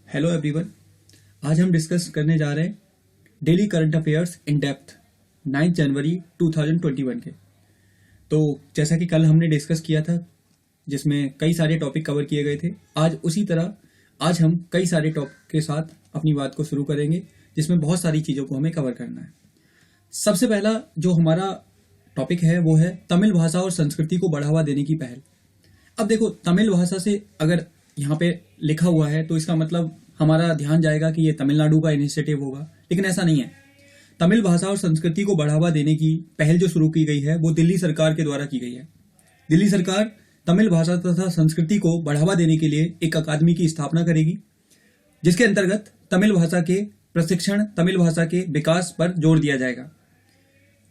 Hello everyone. आज हम discuss करने जा रहे हैं daily current affairs in depth 9 जनवरी 2021 के। तो जैसा कि कल हमने डिस्कस किया था जिसमें कई सारे टॉपिक कवर किए गए थे, आज उसी तरह आज हम कई सारे टॉपिक के साथ अपनी बात को शुरू करेंगे जिसमें बहुत सारी चीज़ों को हमें कवर करना है। सबसे पहला जो हमारा टॉपिक है वो है तमिल भाषा और संस्कृति को बढ़ावा देने की पहल। अब देखो, तमिल भाषा से अगर यहाँ पे लिखा हुआ है तो इसका मतलब हमारा ध्यान जाएगा कि ये तमिलनाडु का इनिशिएटिव होगा, लेकिन ऐसा नहीं है। तमिल भाषा और संस्कृति को बढ़ावा देने की पहल जो शुरू की गई है वो दिल्ली सरकार के द्वारा की गई है। दिल्ली सरकार तमिल भाषा तथा संस्कृति को बढ़ावा देने के लिए एक अकादमी की स्थापना करेगी, जिसके अंतर्गत तमिल भाषा के प्रशिक्षण, तमिल भाषा के विकास पर जोर दिया जाएगा।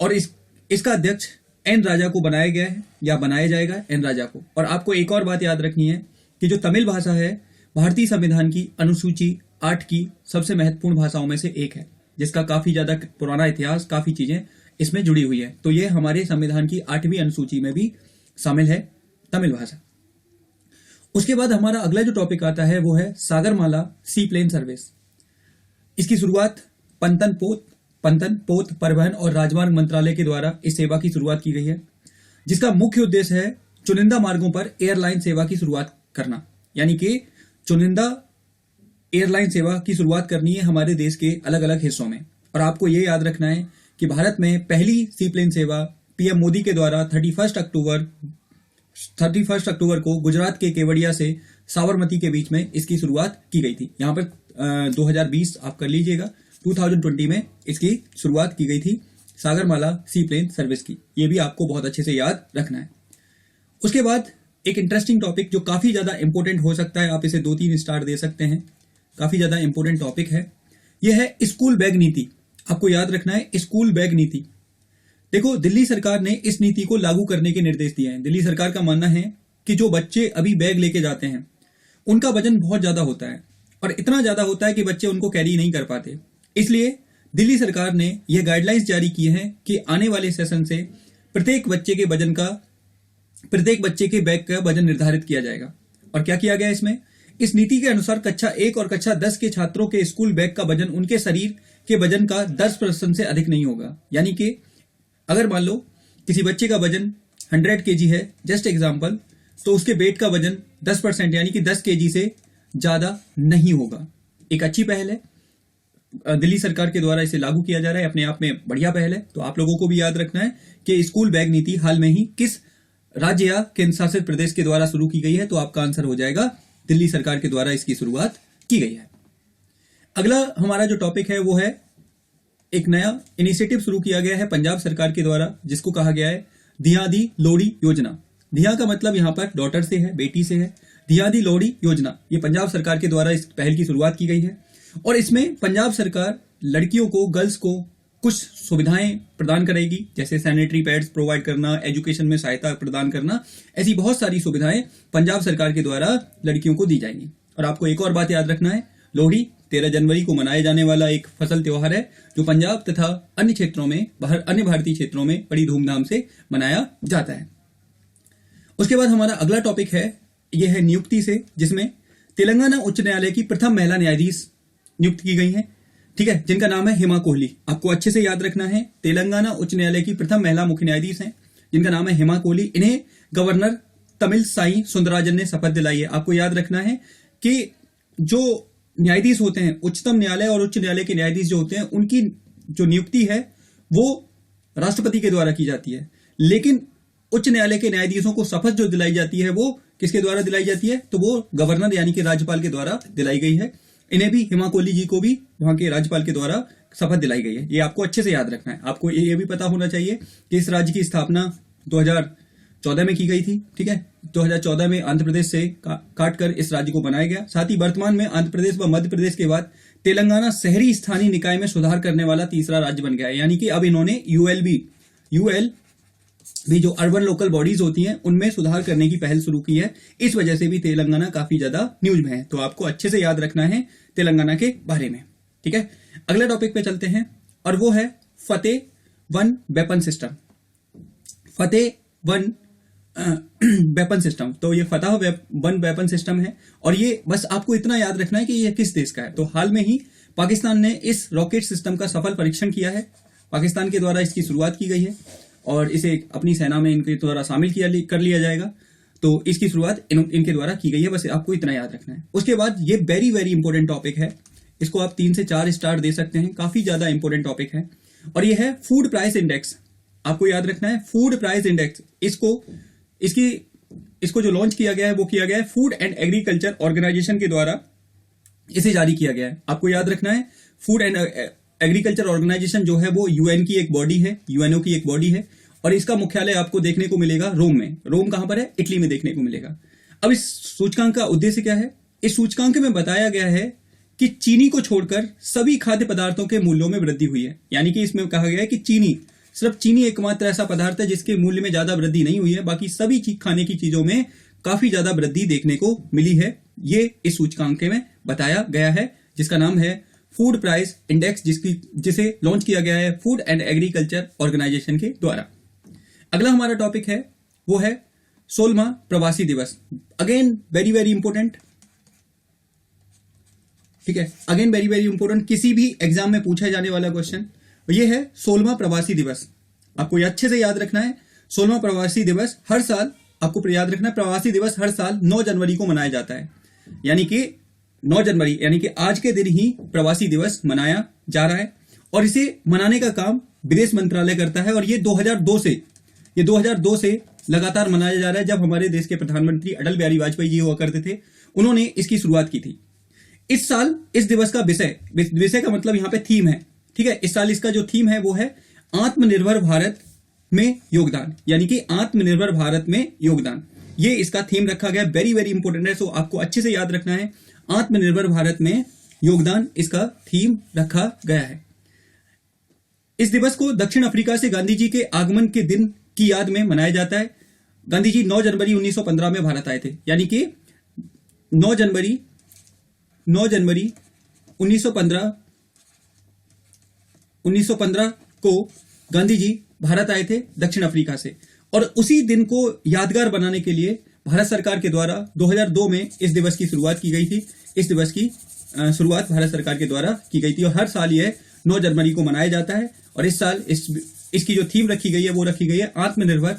और इसका अध्यक्ष एन राजा को बनाया गया है या बनाया जाएगा एन राजा को। और आपको एक और बात याद रखनी है कि जो तमिल भाषा है भारतीय संविधान की अनुसूची 8 की सबसे महत्वपूर्ण भाषाओं में से एक है, जिसका काफी ज्यादा पुराना इतिहास, काफी चीजें इसमें जुड़ी हुई है। तो ये हमारे संविधान की 8वीं अनुसूची में भी शामिल है तमिल भाषा। उसके बाद हमारा अगला जो टॉपिक आता है वो है सागरमाला सी प्लेन सर्विस। इसकी शुरुआत पंतन पोत परिवहन और राजमार्ग मंत्रालय के द्वारा इस सेवा की शुरुआत की गई है, जिसका मुख्य उद्देश्य है चुनिंदा मार्गों पर एयरलाइन सेवा की शुरुआत करना। यानी कि चुनिंदा एयरलाइन सेवा की शुरुआत करनी है हमारे देश के अलग अलग हिस्सों में। और आपको ये याद रखना है कि भारत में पहली सी प्लेन सेवा पीएम मोदी के द्वारा 31 अक्टूबर को गुजरात के केवड़िया से साबरमती के बीच में इसकी शुरुआत की गई थी। यहाँ पर 2020 आप कर लीजिएगा, 2020 में इसकी शुरुआत की गई थी सागरमाला सी प्लेन सर्विस की। ये भी आपको बहुत अच्छे से याद रखना है। उसके बाद एक इंटरेस्टिंग टॉपिक जो काफी ज्यादा इंपॉर्टेंट हो सकता है, आप इसे 2-3 स्टार दे सकते हैं, काफी ज्यादा इंपॉर्टेंट टॉपिक है, यह है स्कूल बैग नीति। आपको याद रखना है स्कूल बैग नीति। देखो, दिल्ली सरकार ने इस नीति को लागू करने के निर्देश दिए हैं। दिल्ली सरकार का मानना है कि जो बच्चे अभी बैग लेके जाते हैं उनका वजन बहुत ज्यादा होता है, और इतना ज्यादा होता है कि बच्चे उनको कैरी नहीं कर पाते। इसलिए दिल्ली सरकार ने यह गाइडलाइंस जारी की है कि आने वाले सेशन से प्रत्येक बच्चे के बैग का वजन निर्धारित किया जाएगा। और क्या किया गया इसमें? इस नीति के अनुसार कक्षा 1 और कक्षा 10 के छात्रों के स्कूल बैग का वजन उनके शरीर के वजन का 10% से अधिक नहीं होगा। यानी कि अगर मान लो किसी बच्चे का वजन 100 kg है, जस्ट एग्जाम्पल, तो उसके वेट का वजन 10% यानी कि 10 kg से ज्यादा नहीं होगा। एक अच्छी पहल है, दिल्ली सरकार के द्वारा इसे लागू किया जा रहा है, अपने आप में बढ़िया पहल है। तो आप लोगों को भी याद रखना है कि स्कूल बैग नीति हाल में ही किस राज्य या केंद्र शासित प्रदेश के द्वारा शुरू की गई है। तो आपका आंसर हो जाएगा दिल्ली सरकार के द्वारा इसकी शुरुआत की गई है। अगला हमारा जो टॉपिक है वो है एक नया इनिशिएटिव शुरू किया गया है पंजाब सरकार के द्वारा, जिसको कहा गया है धिया दी लोहड़ी योजना। धिया का मतलब यहाँ पर डॉटर से है, बेटी से है। धिया दी लोहड़ी योजना ये पंजाब सरकार के द्वारा इस पहल की शुरुआत की गई है। और इसमें पंजाब सरकार लड़कियों को, गर्ल्स को कुछ सुविधाएं प्रदान करेगी, जैसे सैनिटरी पैड्स प्रोवाइड करना, एजुकेशन में सहायता प्रदान करना। ऐसी बहुत सारी सुविधाएं पंजाब सरकार के द्वारा लड़कियों को दी जाएंगी। और आपको एक और बात याद रखना है, लोहड़ी 13 जनवरी को मनाए जाने वाला एक फसल त्योहार है जो पंजाब तथा अन्य क्षेत्रों में, अन्य भारतीय क्षेत्रों में बड़ी धूमधाम से मनाया जाता है। उसके बाद हमारा अगला टॉपिक है, यह है नियुक्ति से, जिसमें तेलंगाना उच्च न्यायालय की प्रथम महिला न्यायाधीश नियुक्त की गई हैं, ठीक है, जिनका नाम है हेमा कोहली। आपको अच्छे से याद रखना है, तेलंगाना उच्च न्यायालय की प्रथम महिला मुख्य न्यायाधीश हैं जिनका नाम है हेमा कोहली। इन्हें गवर्नर तमिल साई सुंदरराजन ने शपथ दिलाई है। आपको याद रखना है कि जो न्यायाधीश होते हैं, उच्चतम न्यायालय और उच्च न्यायालय के न्यायाधीश जो होते हैं, उनकी जो नियुक्ति है वो राष्ट्रपति के द्वारा की जाती है, लेकिन उच्च न्यायालय के न्यायाधीशों को शपथ जो दिलाई जाती है वो किसके द्वारा दिलाई जाती है? तो वो गवर्नर यानी कि राज्यपाल के द्वारा दिलाई गई है। इन्हें भी, हेमा कोहली जी को भी वहां के राज्यपाल के द्वारा शपथ दिलाई गई है। ये आपको अच्छे से याद रखना है। आपको ये भी पता होना चाहिए कि इस राज्य की स्थापना 2014 में की गई थी, ठीक है। 2014 में आंध्र प्रदेश से काटकर इस राज्य को बनाया गया। साथ ही वर्तमान में आंध्र प्रदेश व मध्य प्रदेश के बाद तेलंगाना शहरी स्थानीय निकाय में सुधार करने वाला तीसरा राज्य बन गया है। यानी कि अब इन्होंने यूएल भी जो अर्बन लोकल बॉडीज होती हैं उनमें सुधार करने की पहल शुरू की है। इस वजह से भी तेलंगाना काफी ज्यादा न्यूज में है। तो आपको अच्छे से याद रखना है तेलंगाना के बारे में, ठीक है। अगले टॉपिक पे चलते हैं और वो है फतेह 1 वेपन सिस्टम। फतेह 1 वेपन सिस्टम। तो ये फतह वन वेपन सिस्टम है और ये बस आपको इतना याद रखना है कि ये किस देश का है। तो हाल में ही पाकिस्तान ने इस रॉकेट सिस्टम का सफल परीक्षण किया है। पाकिस्तान के द्वारा इसकी शुरुआत की गई है और इसे अपनी सेना में इनके द्वारा शामिल कर लिया जाएगा। तो इसकी शुरुआत इनके द्वारा की गई है, बस आपको इतना याद रखना है। उसके बाद ये वेरी वेरी इंपॉर्टेंट टॉपिक है, इसको आप 3 से 4 स्टार दे सकते हैं, काफी ज्यादा इंपॉर्टेंट टॉपिक है और ये है फूड प्राइस इंडेक्स। आपको याद रखना है फूड प्राइस इंडेक्स। इसको जो लॉन्च किया गया है वो किया गया है फूड एंड एग्रीकल्चर ऑर्गेनाइजेशन के द्वारा इसे जारी किया गया है। आपको याद रखना है फूड एंड एग्रीकल्चर ऑर्गेनाइजेशन जो है वो यूएन की एक बॉडी है, यूएनओ की एक बॉडी है और इसका मुख्यालय आपको देखने को मिलेगा रोम में। रोम कहां पर है? इटली में देखने को मिलेगा। अब इस सूचकांक का उद्देश्य क्या है? इस सूचकांक में बताया गया है कि चीनी को छोड़कर सभी खाद्य पदार्थों के मूल्यों में वृद्धि हुई है। यानी कि इसमें कहा गया है कि सिर्फ चीनी एकमात्र ऐसा पदार्थ है जिसके मूल्य में ज्यादा वृद्धि नहीं हुई है, बाकी सभी खाने की चीजों में काफी ज्यादा वृद्धि देखने को मिली है। ये इस सूचकांक में बताया गया है जिसका नाम है फूड प्राइस इंडेक्स, जिसे लॉन्च किया गया है फूड एंड एग्रीकल्चर ऑर्गेनाइजेशन के द्वारा। अगला हमारा टॉपिक है वो है 16वां प्रवासी दिवस। अगेन वेरी वेरी इंपोर्टेंट, ठीक है, अगेन वेरी वेरी इंपोर्टेंट, किसी भी एग्जाम में पूछा जाने वाला क्वेश्चन ये है 16वां प्रवासी दिवस। आपको ये अच्छे से याद रखना है। 16वां प्रवासी दिवस हर साल आपको याद रखना है, प्रवासी दिवस हर साल 9 जनवरी को मनाया जाता है। यानी कि 9 जनवरी यानी कि आज के दिन ही प्रवासी दिवस मनाया जा रहा है और इसे मनाने का काम विदेश मंत्रालय करता है और ये 2002 से लगातार मनाया जा रहा है। जब हमारे देश के प्रधानमंत्री अटल बिहारी वाजपेयी जी हुआ करते थे, उन्होंने इसकी शुरुआत की थी। इस साल इस दिवस का विषय का मतलब यहाँ पे थीम है, ठीक है। इस साल इसका जो थीम है वो है आत्मनिर्भर भारत में योगदान, यानी कि आत्मनिर्भर भारत में योगदान, ये इसका थीम रखा गया। वेरी वेरी इंपोर्टेंट है, सो आपको अच्छे से याद रखना है। आत्मनिर्भर भारत में योगदान इसका थीम रखा गया है। इस दिवस को दक्षिण अफ्रीका से गांधी जी के आगमन के दिन की याद में मनाया जाता है। गांधी जी 9 जनवरी 1915 में भारत आए थे, यानी कि 9 जनवरी 1915 को गांधी जी भारत आए थे दक्षिण अफ्रीका से और उसी दिन को यादगार बनाने के लिए भारत सरकार के द्वारा 2002 में इस दिवस की शुरुआत की गई थी। इस दिवस की शुरुआत भारत सरकार के द्वारा की गई थी और हर साल यह 9 जनवरी को मनाया जाता है और इस साल इसकी जो थीम रखी गई है वो रखी गई है आत्मनिर्भर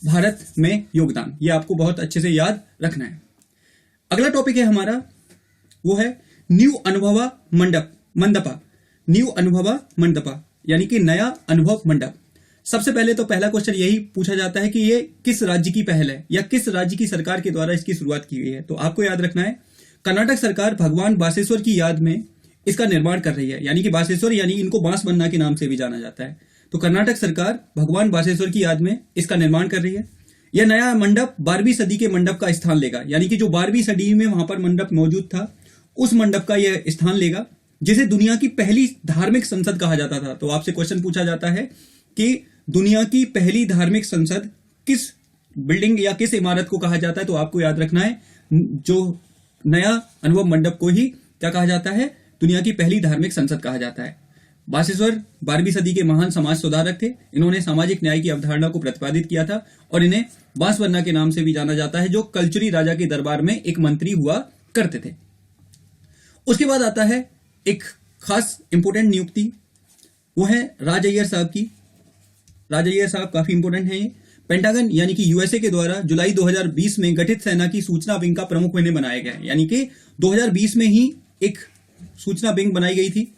भारत में योगदान। ये आपको बहुत अच्छे से याद रखना है। अगला टॉपिक है हमारा वो है न्यू अनुभवा मंडपा, न्यू अनुभवा मंडपा यानी कि नया अनुभव मंडप। सबसे पहले तो पहला क्वेश्चन यही पूछा जाता है कि ये किस राज्य की पहल है या किस राज्य की सरकार के द्वारा इसकी शुरुआत की गई है। तो आपको याद रखना है कर्नाटक सरकार भगवान बासेश्वर की याद में इसका निर्माण कर रही है, यानी कि बासेश्वर यानी इनको बांसबन्ना के नाम से भी जाना जाता है। तो कर्नाटक सरकार भगवान बासेश्वर की याद में इसका निर्माण कर रही है। यह नया मंडप 12वीं सदी के मंडप का स्थान लेगा, यानी कि जो 12वीं सदी में वहां पर मंडप मौजूद था उस मंडप का यह स्थान लेगा, जिसे दुनिया की पहली धार्मिक संसद कहा जाता था। तो आपसे क्वेश्चन पूछा जाता है कि दुनिया की पहली धार्मिक संसद किस बिल्डिंग या किस इमारत को कहा जाता है। तो आपको याद रखना है जो नया अनुभव मंडप को ही क्या कहा जाता है, दुनिया की पहली धार्मिक संसद कहा जाता है। बासेश्वर 12वीं सदी के महान समाज सुधारक थे। इन्होंने सामाजिक न्याय की अवधारणा को प्रतिपादित किया था और इन्हें बांसबन्ना के नाम से भी जाना जाता है, जो कलचुरी राजा के दरबार में एक मंत्री हुआ करते थे। उसके बाद आता है एक खास इंपोर्टेंट नियुक्ति, वो है राज अय्यर साहब की। राज अय्यर साहब काफी इंपोर्टेंट है। पेंटागन यानी कि यूएसए के द्वारा जुलाई 2020 में गठित सेना की सूचना विंग का प्रमुख इन्हें बनाया गया है, यानी कि 2020 में ही एक सूचना विंग बनाई गई थी।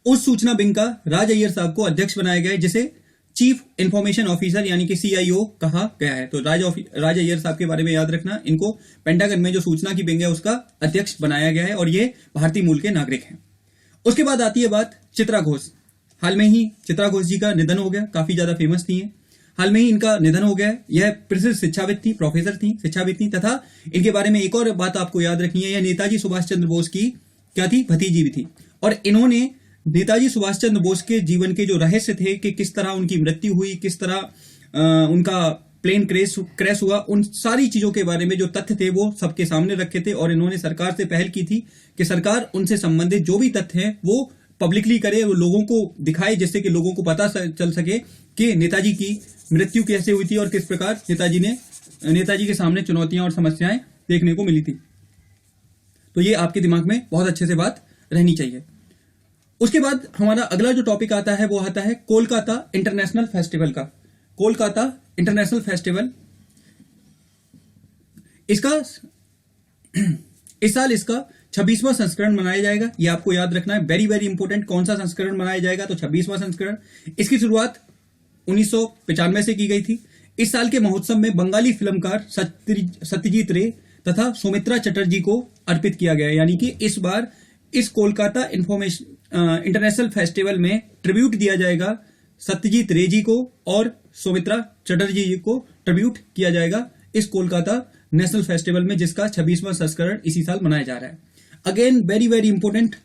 उस सूचना विंग का राज अय्यर साहब को अध्यक्ष बनाया गया है, जिसे चीफ इंफॉर्मेशन ऑफिसर यानी कि CIO कहा गया है। तो राज अय्यर साहब के बारे में याद रखना, इनको पेंटागन में जो सूचना की विंग है उसका अध्यक्ष बनाया गया है और ये भारतीय मूल के नागरिक हैं। उसके बाद आती है बात चित्रा घोष। हाल में ही चित्रा घोष जी का निधन हो गया, काफी ज्यादा फेमस थी। हाल में ही इनका निधन हो गया है। यह प्रसिद्ध शिक्षाविद थी, प्रोफेसर थी, शिक्षाविद थी तथा इनके बारे में एक और बात आपको याद रखनी है, यह नेताजी सुभाष चंद्र बोस की क्या थी, भतीजी भी थी। और इन्होंने नेताजी सुभाष चंद्र बोस के जीवन के जो रहस्य थे कि किस तरह उनकी मृत्यु हुई, किस तरह उनका प्लेन क्रैश हुआ, उन सारी चीजों के बारे में जो तथ्य थे वो सबके सामने रखे थे और इन्होंने सरकार से पहल की थी कि सरकार उनसे संबंधित जो भी तथ्य हैं वो पब्लिकली करे, वो लोगों को दिखाए, जिससे कि लोगों को पता चल सके कि नेताजी की मृत्यु कैसे हुई थी और किस प्रकार नेताजी ने नेताजी के सामने चुनौतियां और समस्याएं देखने को मिली थी। तो ये आपके दिमाग में बहुत अच्छे से बात रहनी चाहिए। उसके बाद हमारा अगला जो टॉपिक आता है वो आता है कोलकाता इंटरनेशनल फेस्टिवल का। कोलकाता इंटरनेशनल फेस्टिवल, इसका इस साल इसका 26वां संस्करण मनाया जाएगा। ये आपको याद रखना है, वेरी वेरी इंपॉर्टेंट। कौन सा संस्करण मनाया जाएगा? तो 26वां संस्करण। इसकी शुरुआत 1995 से की गई थी। इस साल के महोत्सव में बंगाली फिल्मकार सत्यजीत रे तथा सौमित्रा चटर्जी को अर्पित किया गया है। यानी कि इस बार इस कोलकाता इंटरनेशनल फेस्टिवल में ट्रिब्यूट दिया जाएगा सत्यजीत रे जी को और सौमित्रा चटर्जी जी को ट्रिब्यूट किया जाएगा इस कोलकाता नेशनल फेस्टिवल में, जिसका 26वां संस्करण इसी साल मनाया जा रहा है। अगेन वेरी वेरी इंपॉर्टेंट,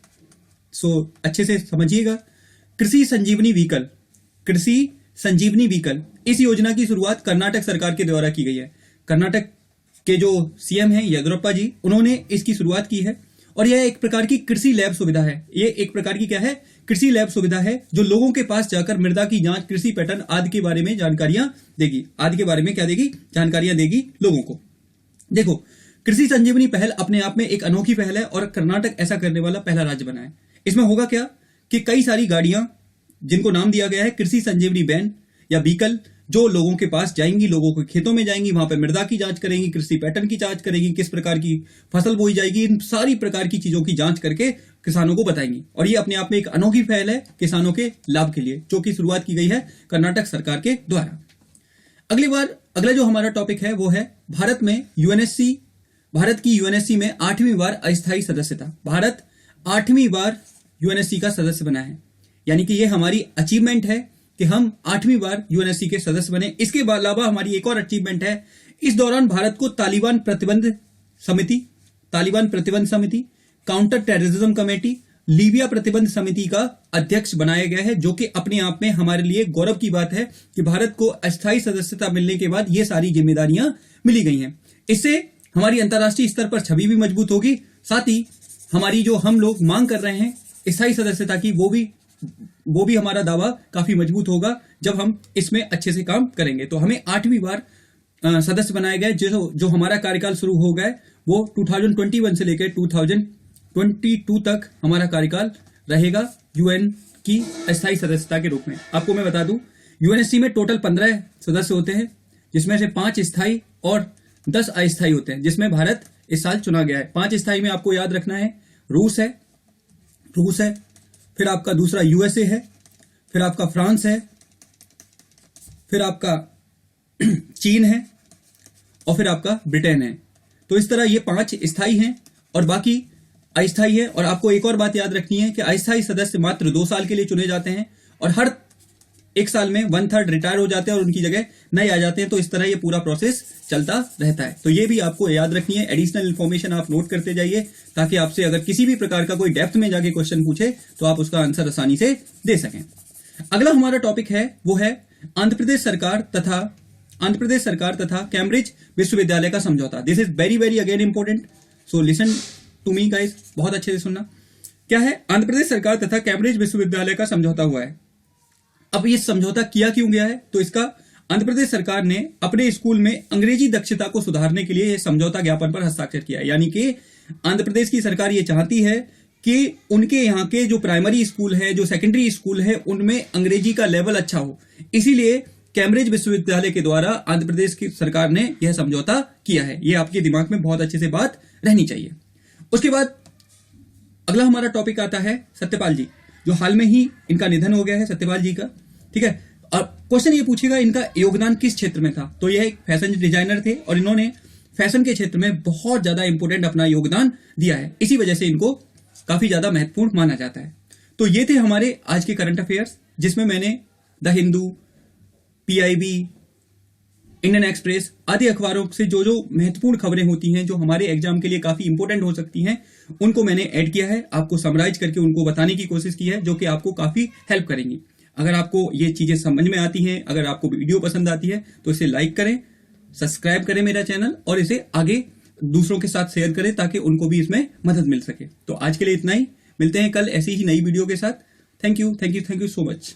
सो अच्छे से समझिएगा। कृषि संजीवनी व्हीकल, कृषि संजीवनी व्हीकल, इस योजना की शुरुआत कर्नाटक सरकार के द्वारा की गई है। कर्नाटक के जो सीएम हैं येदियुरप्पा जी, उन्होंने इसकी शुरुआत की है और यह एक प्रकार की कृषि लैब सुविधा है। ये एक प्रकार की क्या है? कृषि लैब सुविधा है, जो लोगों के पास जाकर मृदा की जांच, कृषि पैटर्न आदि के बारे में जानकारियां देगी। आदि के बारे में क्या देगी? जानकारियां देगी लोगों को। देखो, कृषि संजीवनी पहल अपने आप में एक अनोखी पहल है और कर्नाटक ऐसा करने वाला पहला राज्य बना है। इसमें होगा क्या कि कई सारी गाड़ियां, जिनको नाम दिया गया है कृषि संजीवनी वैन या व्हीकल, जो लोगों के पास जाएंगी, लोगों के खेतों में जाएंगी, वहां पर मृदा की जांच करेंगी, कृषि पैटर्न की जांच करेंगी, किस प्रकार की फसल बोई जाएगी, इन सारी प्रकार की चीजों की जांच करके किसानों को बताएंगी। और ये अपने आप में एक अनोखी पहल है किसानों के लाभ के लिए, जो कि शुरुआत की गई है कर्नाटक सरकार के द्वारा। अगला जो हमारा टॉपिक है वो है भारत में यूएनएससी, भारत की यूएनएससी में 8वीं बार अस्थायी सदस्यता। भारत 8वीं बार यूएनएससी का सदस्य बना है। यानी कि ये हमारी अचीवमेंट है कि हम 8वीं बार यूएनएससी के सदस्य बने। इसके अलावा हमारी एक और अचीवमेंट है, इस दौरान भारत को तालिबान प्रतिबंध समिति, काउंटर टेररिज्म कमेटी, लीबिया प्रतिबंध समिति का अध्यक्ष बनाया गया है, जो कि अपने आप में हमारे लिए गौरव की बात है कि भारत को अस्थायी सदस्यता मिलने के बाद ये सारी जिम्मेदारियां मिली गई हैं। इससे हमारी अंतर्राष्ट्रीय स्तर पर छवि भी मजबूत होगी, साथ ही हमारी जो हम लोग मांग कर रहे हैं स्थायी सदस्यता की, वो भी हमारा दावा काफी मजबूत होगा जब हम इसमें अच्छे से काम करेंगे। तो हमें 8वीं बार सदस्य बनाया गया। जो हमारा कार्यकाल शुरू हो गया है वो 2021 से लेकर 2022 तक हमारा कार्यकाल रहेगा यूएन की अस्थायी सदस्यता के रूप में। आपको मैं बता दूं, यूएनएससी में टोटल 15 सदस्य होते हैं, जिसमें से 5 स्थायी और 10 अस्थायी होते हैं, जिसमें भारत इस साल चुना गया है। 5 स्थायी में आपको याद रखना है, रूस है, फिर आपका दूसरा यूएसए है, फिर आपका फ्रांस है, फिर आपका चीन है और फिर आपका ब्रिटेन है। तो इस तरह ये 5 स्थायी हैं और बाकी अस्थायी है। और आपको एक और बात याद रखनी है कि अस्थायी सदस्य मात्र 2 साल के लिए चुने जाते हैं और हर 1 साल में 1/3 रिटायर हो जाते हैं और उनकी जगह नए आ जाते हैं। तो इस तरह ये पूरा प्रोसेस चलता रहता है। तो ये भी आपको याद रखनी है। एडिशनल इन्फॉर्मेशन आप नोट करते जाइए, ताकि आपसे अगर किसी भी प्रकार का कोई डेप्थ में जाके क्वेश्चन पूछे तो आप उसका आंसर आसानी से दे सकें। अगला हमारा टॉपिक है वो है आंध्र प्रदेश सरकार तथा कैम्ब्रिज विश्वविद्यालय का समझौता। This is very very again important, so listen to me guys, बहुत अच्छे से सुनना। क्या है? आंध्र प्रदेश सरकार तथा कैम्ब्रिज विश्वविद्यालय का समझौता हुआ है। अब ये समझौता किया क्यों गया है? तो इसका आंध्र प्रदेश सरकार ने अपने स्कूल में अंग्रेजी दक्षता को सुधारने के लिए समझौता ज्ञापन पर हस्ताक्षर किया है। यानी कि आंध्र प्रदेश की सरकार ये चाहती है कि उनके यहाँ के जो प्राइमरी स्कूल है, जो सेकेंडरी स्कूल है, उनमें अंग्रेजी का लेवल अच्छा हो। इसीलिए कैम्ब्रिज विश्वविद्यालय के द्वारा आंध्र प्रदेश की सरकार ने यह समझौता किया है। यह आपके दिमाग में बहुत अच्छे से बात रहनी चाहिए। उसके बाद अगला हमारा टॉपिक आता है सत्यपाल जी, जो हाल में ही इनका निधन हो गया है, सत्यपाल जी का। ठीक है, और क्वेश्चन ये पूछेगा इनका योगदान किस क्षेत्र में था? तो यह एक फैशन डिजाइनर थे और इन्होंने फैशन के क्षेत्र में बहुत ज्यादा इंपॉर्टेंट अपना योगदान दिया है। इसी वजह से इनको काफी ज्यादा महत्वपूर्ण माना जाता है। तो ये थे हमारे आज के करंट अफेयर्स, जिसमें मैंने the Hindu, PIB, Indian express आदि अखबारों से जो जो महत्वपूर्ण खबरें होती हैं, जो हमारे एग्जाम के लिए काफी इंपॉर्टेंट हो सकती हैं, उनको मैंने ऐड किया है, आपको समराइज करके उनको बताने की कोशिश की है, जो कि आपको काफी हेल्प करेंगी। अगर आपको ये चीजें समझ में आती हैं, अगर आपको वीडियो पसंद आती है, तो इसे लाइक करें, सब्सक्राइब करें मेरा चैनल और इसे आगे दूसरों के साथ शेयर करें, ताकि उनको भी इसमें मदद मिल सके। तो आज के लिए इतना ही, मिलते हैं कल ऐसी ही नई वीडियो के साथ। Thank you so much.